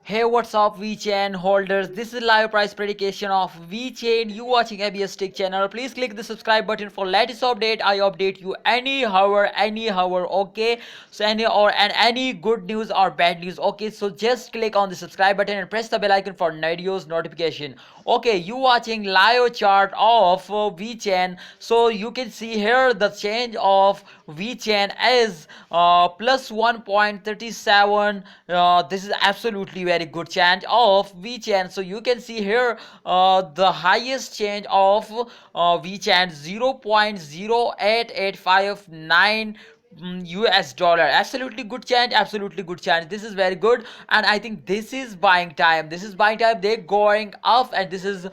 Hey, what's up, Vechain holders? This is live price predication of Vechain. You watching ABS Stick channel. Please click the subscribe button for latest update. I update you any hour. Okay. So any good news or bad news. Okay. So just click on the subscribe button and press the bell icon for videos notification. Okay. You watching live chart of Vechain. So you can see here the change of Vechain is plus 1.37. This is absolutely very good change of Vechain. So you can see here the highest change of Vechain 0.08859 US dollar. Absolutely good change, absolutely good change. This is very good, and I think this is buying time. This is buying time. They're going up, and this is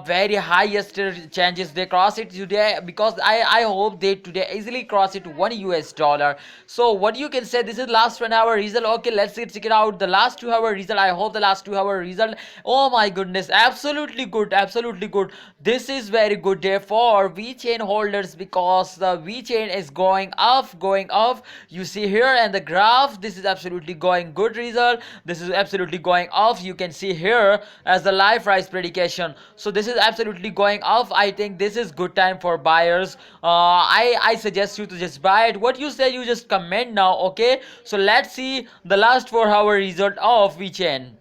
very highest changes. They cross it today because I hope they today easily cross it 1 US dollar. So what you can say, this is last 1 hour result. Okay, let's check it out. The last 2 hour result. I hope the last 2 hour result. Oh my goodness, absolutely good, absolutely good. This is very good day for Vechain holders because the Vechain is going up. You see here and the graph, this is absolutely going good result. This is absolutely going off. You can see here as the live price predication. So this is absolutely going off. I think this is good time for buyers. I suggest you to just buy it. What you say, you just comment now. Okay, so let's see the last 4 hour result of Vechain.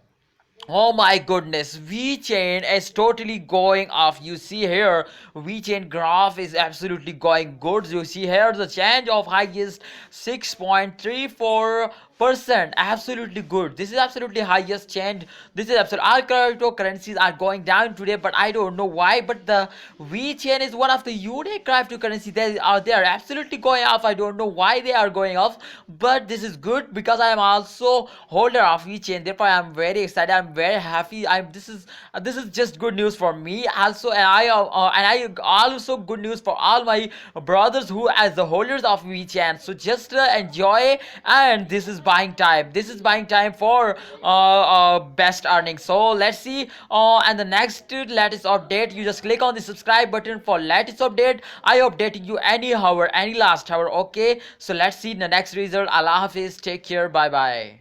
Oh my goodness, Vechain is totally going off. You see here, Vechain graph is absolutely going good. You see here the change of highest 6.34%. Absolutely good. This is absolutely highest change. This is absolutely all cryptocurrencies are going down today, but I don't know why. But the Vechain is one of the unique cryptocurrency. They are absolutely going off. I don't know why they are going off, but this is good because I am also holder of Vechain. Therefore, I am very excited. I'm very happy. This is just good news for me also, and I also good news for all my brothers who as the holders of Vechain. So just enjoy, and this is buying time. This is buying time for best earnings. So let's see. And the next latest update, you just click on the subscribe button for latest update. I updating you any hour, any last hour. Okay. So let's see the next result. Allah Hafiz. Take care. Bye bye.